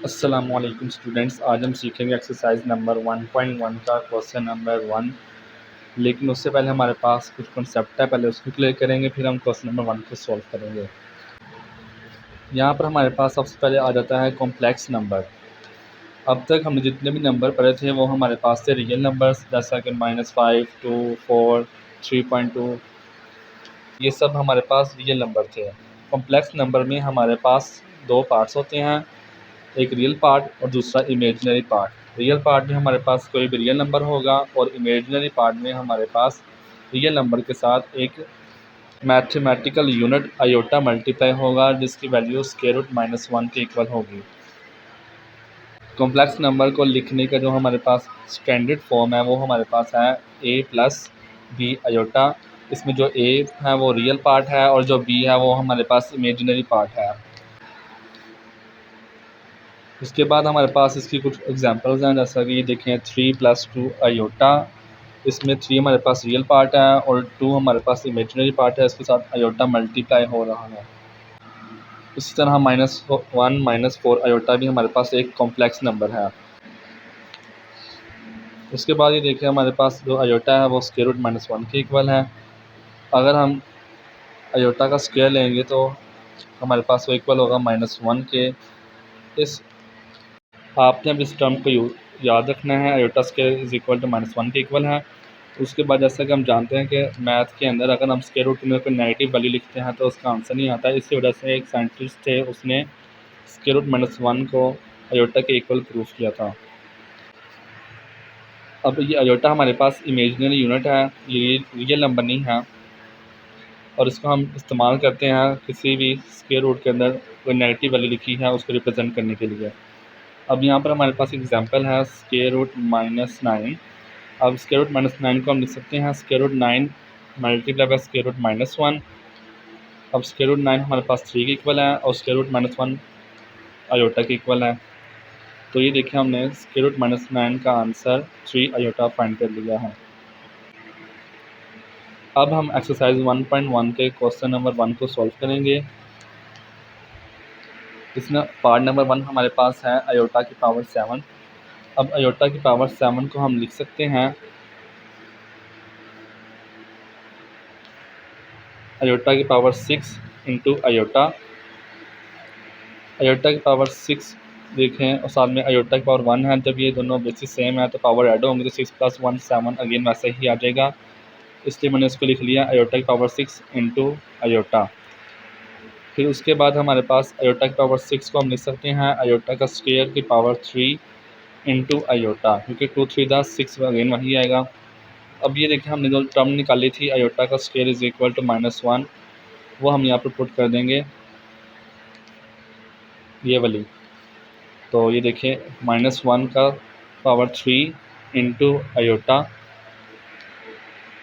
अस्सलामुअलैकुम स्टूडेंट्स, आज हम सीखेंगे एक्सरसाइज नंबर 1.1 का क्वेश्चन नंबर 1। लेकिन उससे पहले हमारे पास कुछ कॉन्सेप्ट है, पहले उसको क्लियर करेंगे, फिर हम क्वेश्चन नंबर 1 को सॉल्व करेंगे। यहाँ पर हमारे पास सबसे पहले आ जाता है कॉम्प्लेक्स नंबर। अब तक हमने जितने भी नंबर पढ़े थे वो हमारे पास थे रियल नंबर्स, जैसा कि -5, 2, 4, 3.2, ये सब हमारे पास रियल नंबर थे। कॉम्प्लेक्स नंबर में हमारे पास दो पार्ट्स होते हैं, एक रियल पार्ट और दूसरा इमेजिनरी पार्ट। रियल पार्ट में हमारे पास कोई भी रियल नंबर होगा और इमेजिनरी पार्ट में हमारे पास रियल नंबर के साथ एक मैथमेटिकल यूनिट आयोटा मल्टीप्लाई होगा, जिसकी वैल्यू स्क्वायर रूट -1 के इक्वल होगी। कॉम्प्लेक्स नंबर को लिखने का जो हमारे पास स्टैंडर्ड फॉर्म है वो हमारे पास है a प्लस बी आयोटा। इसमें जो a है वो रियल पार्ट है और जो b है वो हमारे पास इमेजिनरी पार्ट है। उसके बाद हमारे पास इसकी कुछ एग्जांपल्स हैं, जैसा कि ये देखें 3 + 2 आयोटा। इसमें 3 हमारे पास रियल पार्ट है और 2 हमारे पास इमेजिनरी पार्ट है, इसके साथ आयोटा मल्टीप्लाई हो रहा है। इसी तरह -1 -4 आयोटा भी हमारे पास एक कॉम्प्लेक्स नंबर है। उसके बाद ये देखिए हमारे पास जो आयोटा है वो स्क्वायर रूट -1 के इक्वल है। अगर हम आयोटा का स्क्वायर लेंगे तो हमारे पास वो इक्वल होगा -1 के। इस आपने अब इस टर्म को याद रखना है, iota square is equal to -1 के इक्वल है। उसके बाद जैसा कि हम जानते हैं कि मैथ के अंदर अगर हम स्क्वायर रूट में कोई नेगेटिव वैल्यू लिखते हैं तो उसका आंसर नहीं आता। इसी वजह से एक साइंटिस्ट थे, उसने स्क्वायर रूट -1 को आयोटा के इक्वल प्रूफ किया था। अब ये आयोटा हमारे पास इमेजिनरी यूनिट है, ये रियल नंबर नहीं है, और इसको हम इस्तेमाल करते हैं किसी भी स्क्वायर रूट के अंदर कोई नेगेटिव वैल्यू लिखी है उसको रिप्रेजेंट करने के लिए। अब यहाँ पर हमारे पास एग्जांपल है स्क्वायर रूट -9। अब स्क्वायर रूट -9 को हम लिख सकते हैं square root 9 multiply by square root -1। अब स्क्वायर रूट 9 हमारे पास 3 के इक्वल है और स्क्वायर रूट -1 आयोटा के इक्वल है। तो ये देखिए हमने स्क्वायर रूट -9 का आंसर 3 आयोटा फाइंड कर लिया है। अब हम एक्सरसाइज 1.1 के क्वेश्चन नंबर 1 को सॉल्व करेंगे। इसमें पार्ट नंबर 1 हमारे पास है आयोटा की पावर 7। अब आयोटा की पावर 7 को हम लिख सकते हैं आयोटा की पावर 6 इंटू आयोटा। आयोटा की पावर 6 देखें और साथ में आयोटा की पावर 1 है। जब ये दोनों बेसिस सेम है तो पावर ऐड होंगे तो 6 + 1 7 अगेन वैसे ही आ जाएगा, इसलिए मैंने इसको लिख लिया आयोटा की पावर 6 इंटू आयोटा। फिर उसके बाद हमारे पास आयोटा की पावर 6 को हम लिख सकते हैं आयोटा का स्क्वायर की पावर 3 इंटू आयोटा, क्योंकि 2 3 दा 6 अगेन वही आएगा। अब ये देखिए हमने जो टर्म निकाली थी आयोटा का स्क्वायर इज इक्वल टू -1, वो हम यहाँ पर पुट कर देंगे, ये वाली। तो ये देखिए -1 का पावर 3 इंटू आयोटा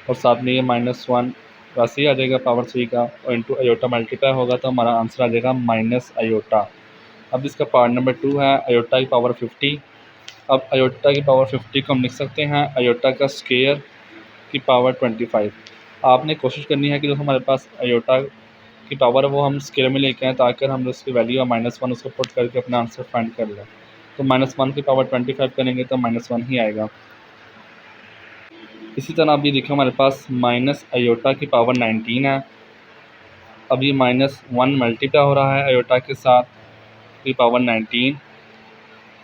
और साथ में ये -1 वैसे ही आ जाएगा पावर 3 का, और इंटू आयोटा मल्टीप्लाई होगा तो हमारा आंसर आ जाएगा माइनस आयोटा। अब इसका पार्ट नंबर 2 है आयोटा की पावर 50। अब आयोटा की पावर 50 को हम लिख सकते हैं आयोटा का स्क्वायर की पावर 25। आपने कोशिश करनी है कि जो हमारे पास आयोटा की पावर है वो हम स्क्वायर में लेके आएँ, ताकि हम उसकी वैल्यू -1 उसको पुट करके अपना आंसर फाइंड कर लें। तो -1 की पावर 25 करेंगे तो -1 ही आएगा। इसी तरह अब ये देखिए हमारे पास माइनस आयोटा की पावर 19 है। अब ये -1 मल्टीप्लाई हो रहा है आयोटा के साथ की पावर 19।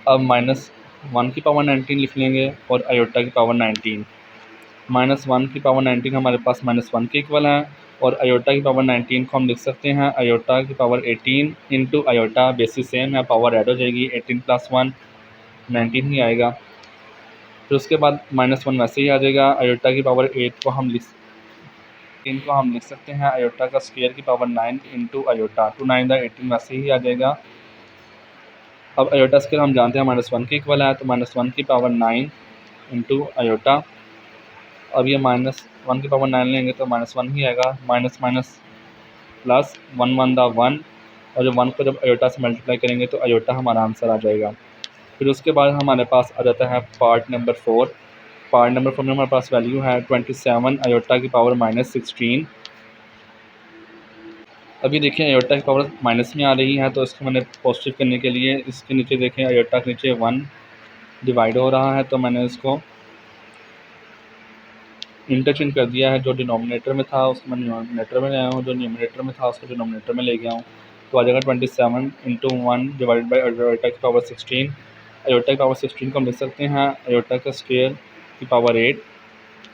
अब -1 की पावर 19 लिख लेंगे और आयोटा की पावर 19। -1 की पावर 19 हमारे पास -1 के इक्वल है और आयोटा की पावर 19 को हम लिख सकते हैं आयोटा की power 18 into iota. Basis same है, पावर ऐड हो जाएगी, 18 + 1 19 ही आएगा। फिर उसके बाद -1 वैसे ही आ जाएगा। आयोटा की पावर 8 को हम लिख सकते हैं आयोटा का स्क्वायर की पावर 9 इंटू आयोटा। 2 9 दा 18 वैसे ही आ जाएगा। अब आयोटा स्क्वायर हम जानते हैं -1 के इक्वल है, तो -1 की पावर 9 इंटू आयोटा। अब ये -1 की पावर 9 लेंगे तो -1 ही आएगा। माइनस माइनस प्लस 1 1 दा 1, और जब 1 को जब आयोटा से मल्टीप्लाई करेंगे तो आयोटा हमारा आंसर आ जाएगा। फिर उसके बाद हमारे पास आ जाता है पार्ट नंबर 4। पार्ट नंबर 4 में हमारे पास वैल्यू है 27 आयोटा की पावर -16। अभी देखिए आयोटा की पावर माइनस में आ रही है, तो इसको मैंने पॉजिटिव करने के लिए इसके नीचे देखें आयोटा के नीचे 1 डिवाइड हो रहा है, तो मैंने इसको इंटरचेंज कर दिया है। जो डिनोमिनेटर में था उसको मैं न्यूमरेटर में ले आया हूँ, जो न्यूमरेटर में था उसको डिनोमिनेटर में ले गया हूँ। तो आ जाएगा 27 इंटू 1 डिवाइड बाई आयोटा की पावर 16। आयोटा की पावर 16 को हम लिख सकते हैं आयोटा का स्क्वायर की पावर 8।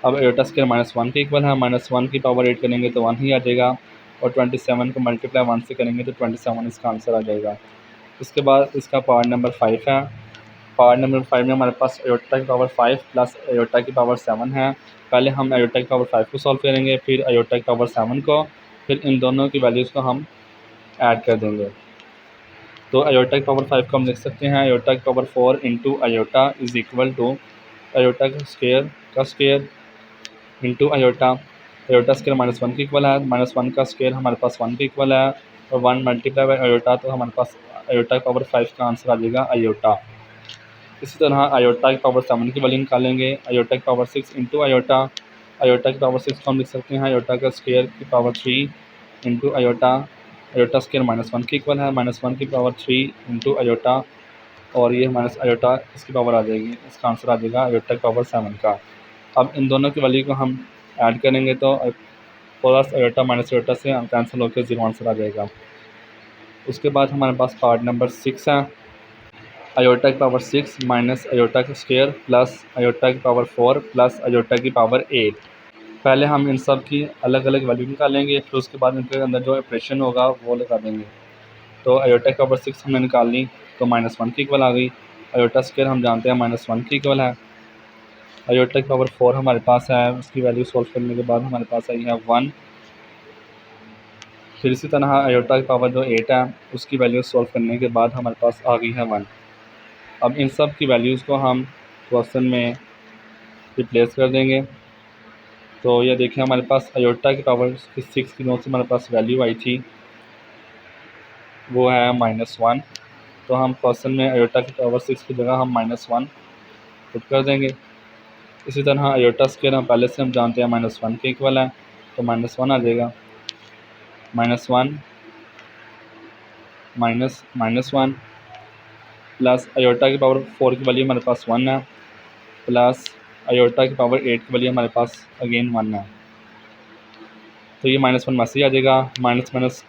अब आयोटा स्क्वायर -1 के इक्वल है, -1 की पावर 8 करेंगे तो 1 ही आ जाएगा, और 27 को मल्टीप्लाई 1 से करेंगे तो 27 इसका आंसर आ जाएगा। इसके बाद इसका पार्ट नंबर 5 है। पार्ट नंबर 5 में हमारे पास आयोटा की पावर 5 प्लस आयोटा की पावर 7 है। पहले हम आयोटा की पावर 5 को सॉल्व करेंगे, फिर आयोटा की पावर 7 को, फिर इन दोनों की वैल्यूज़ को हम ऐड कर देंगे। तो आयोटा की पावर 5 को हम लिख सकते हैं आयोटा की power 4 into iota is equal to iota का square into iota. Iota square -1 के इक्वल है, -1 का स्क्वायर हमारे पास 1 के इक्वल है, और 1 मल्टीप्लाई बाई आयोटा, तो हमारे पास आयोटा की पावर 5 का आंसर आ जाएगा आयोटा। इसी तरह आयोटा की पावर 7 की वैल्यू निकालेंगे, आयोटा की पावर 6 इंटू आयोटा। आयोटा की पावर 6 को हम लिख सकते हैं आयोटा का स्क्वायर की power 3 into iota. Iota square -1 के इक्वल है, -1 की पावर 3 इंटू आयोटा, और ये माइनस आयोटा इसकी पावर आ जाएगी, इसका आंसर आ जाएगा आयोटा की पावर 7 का। अब इन दोनों की वैल्यू को हम ऐड करेंगे तो प्लस आयोटा माइनस आयोटा से कैंसिल होकर 0 आंसर आ जाएगा। उसके बाद हमारे पास पार्ट नंबर 6 है। आयोटा की पावर 6 माइनस आयोटा का स्क्वायर प्लस आयोटा की पावर 4 प्लस आयोटा की पावर 8। पहले हम इन सब की अलग अलग वैल्यू निकालेंगे, फिर उसके बाद इनके अंदर जो ऑपरेशन होगा वो लगा देंगे। तो आयोटा की पावर 6 हमने निकाल ली, तो -1 की इक्वल आ गई। आयोटा स्क्वायर हम जानते हैं -1 की इक्वल है। आयोटा की पावर 4 हमारे पास है, उसकी वैल्यू सॉल्व करने के बाद हमारे पास आई है 1। फिर इसी तरह आयोटा की पावर जो 8 है उसकी वैल्यू सॉल्व करने के बाद हमारे पास आ गई है 1। अब इन सब की वैल्यूज़ को हम क्वेश्चन में रिप्लेस कर देंगे। तो ये देखिए हमारे पास आयोटा की पावर 6 की जो से हमारे पास वैल्यू आई थी वो है -1। तो हम क्वेश्चन में आयोटा की पावर 6 की जगह हम -1 पुट कर देंगे। इसी तरह आयोटा स्क्वायर हम पहले से हम जानते हैं -1 के इक्वल है, तो -1 आ जाएगा। -1 -1 प्लस आयोटा की पावर 4 की वैल्यू हमारे पास 1 है, प्लस आयोटा की पावर 8 की वैल्यू हमारे पास अगेन 1 है। तो ये -1 वैसे ही आ जाएगा, माइनस माइनस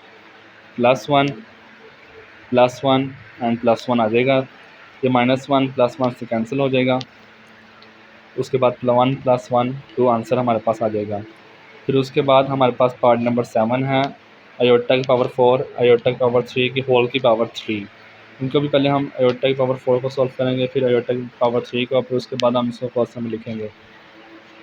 +1 +1 एंड +1 आ जाएगा। ये -1 +1 से कैंसिल हो जाएगा। उसके बाद 1 + 1 2 आंसर हमारे पास आ जाएगा। फिर उसके बाद हमारे पास पार्ट नंबर 7 है। आयोटा की पावर 4 आयोटा की पावर 3 की होल की पावर 3। इनको भी पहले हम आयोटा की पावर 4 को सॉल्व करेंगे, फिर आयोटा की पावर 3 को, फिर उसके बाद हम इसको क्वेश्चन में लिखेंगे।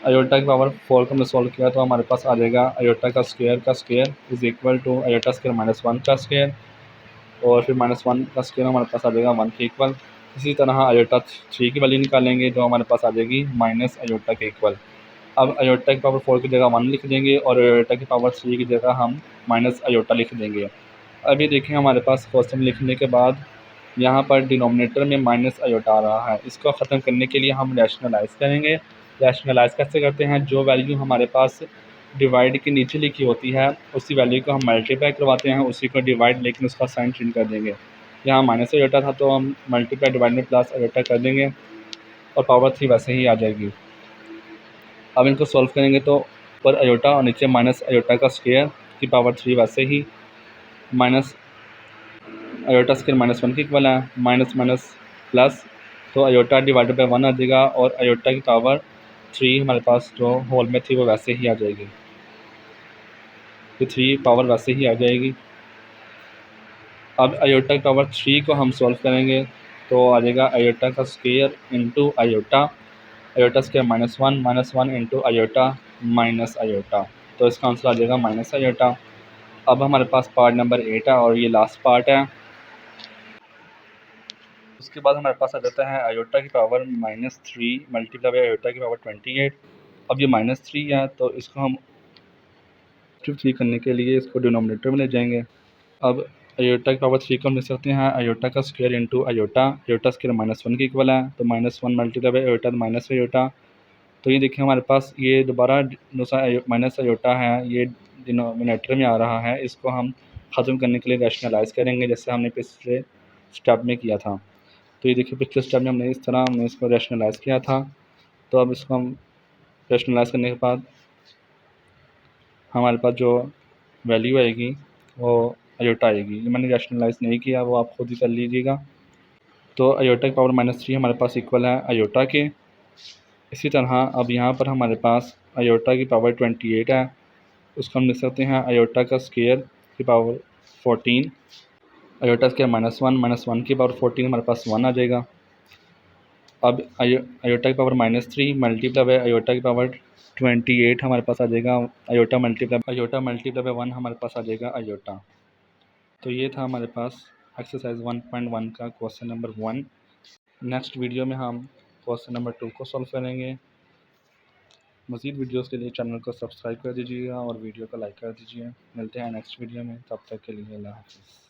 आयोटा की पावर 4 को हमने सॉल्व किया तो हमारे पास आ जाएगा आयोटा का square is equal to iota square -1 का स्क्वायर, और फिर -1 का स्क्वायर हमारे पास आ जाएगा 1 के इक्वल। इसी तरह आयोटा 3 की वैल्यू निकालेंगे जो हमारे पास आ जाएगी माइनस आयोटा के इक्वल। अब आयोटा की पावर 4 की जगह 1 लिख देंगे, और आयोटा की पावर 3 की जगह हम माइनस आयोटा लिख देंगे। अभी देखिए हमारे पास क्वेश्चन लिखने के बाद यहाँ पर डिनोमिनेटर में माइनस आयोटा आ रहा है। इसको ख़त्म करने के लिए हम रैशनलाइज़ करेंगे। रैशनलाइज़ कैसे करते हैं, जो वैल्यू हमारे पास डिवाइड के नीचे लिखी होती है उसी वैल्यू को हम मल्टीप्लाई करवाते हैं, उसी को डिवाइड, लेकिन उसका साइन चेंज कर देंगे। यहाँ माइनस आयोटा था तो हम मल्टीप्लाई डिवाइड में प्लस आयोटा कर देंगे, और पावर 3 वैसे ही आ जाएगी। अब इनको सॉल्व करेंगे तो ऊपर आयोटा और नीचे माइनस आयोटा का स्क्वायर की पावर 3 वैसे ही, माइनस आयोटा स्क्वायर -1 के इक्वल है, माइनस माइनस प्लस, तो आयोटा डिवाइडेड बाई 1 आ जाएगा, और आयोटा की पावर 3 हमारे पास जो होल में थी वो वैसे ही आ जाएगी। तो 3 पावर वैसे ही आ जाएगी। अब आयोटा की पावर 3 को हम सॉल्व करेंगे तो आ जाएगा आयोटा का square into iota. Iota square -1 into iota minus iota, तो इसका आंसर आ जाएगा माइनस आयोटा। अब हमारे पास पार्ट नंबर 8 है और ये लास्ट पार्ट है। उसके बाद हमारे पास आ जाता है आयोटा की पावर -3 मल्टीप्लाई बाई आयोटा की पावर 28। अब ये -3 है तो इसको हम 3 करने के लिए इसको डिनोमिनेटर में ले जाएंगे। अब आयोटा की पावर 3 को हम लिख सकते हैं आयोटा का square into iota. Iota square -1 के इक्वल है, तो -1 multiply by iota minus iota. तो ये देखिए हमारे पास ये दोबारा दूसरा माइनस आयोटा है, ये डिनोमिनेटर में आ रहा है, इसको हम ख़त्म करने के लिए रैशनलाइज़ करेंगे, जैसे हमने पिछले स्टेप में किया था। तो ये देखिए पिछले स्टेप में हमने इस तरह हमने इसको रैशनलाइज़ किया था। तो अब इसको हम रैशनलाइज़ करने के बाद हमारे पास जो वैल्यू आएगी वो आयोटा आएगी। ये मैंने रैशनलाइज़ नहीं किया, वो आप खुद ही कर लीजिएगा। तो आयोटा की पावर -3 हमारे पास इक्वल है आयोटा के। इसी तरह अब यहाँ पर हमारे पास आयोटा की पावर 28 है, उसको हम लिख सकते हैं आयोटा का स्क्वायर की पावर 14। आयोटा स्क्वायर -1 की पावर 14 हमारे पास 1 आ जाएगा। अब आयोटा की पावर -3 मल्टीप्लाई बाय आयोटा की पावर 28 हमारे पास आ जाएगा। आयोटा मल्टीप्लाई बाय 1 हमारे पास आ जाएगा आयोटा। तो ये था हमारे पास एक्सरसाइज 1.1 का क्वेश्चन नंबर 1। नेक्स्ट वीडियो में हम क्वेश्चन नंबर 2 को सॉल्व करेंगे। मज़ीद वीडियोस के लिए चैनल को सब्सक्राइब कर दीजिएगा और वीडियो को लाइक कर दीजिए। मिलते हैं नेक्स्ट वीडियो में, तब तक के लिए अल्लाह हाफ़िज़।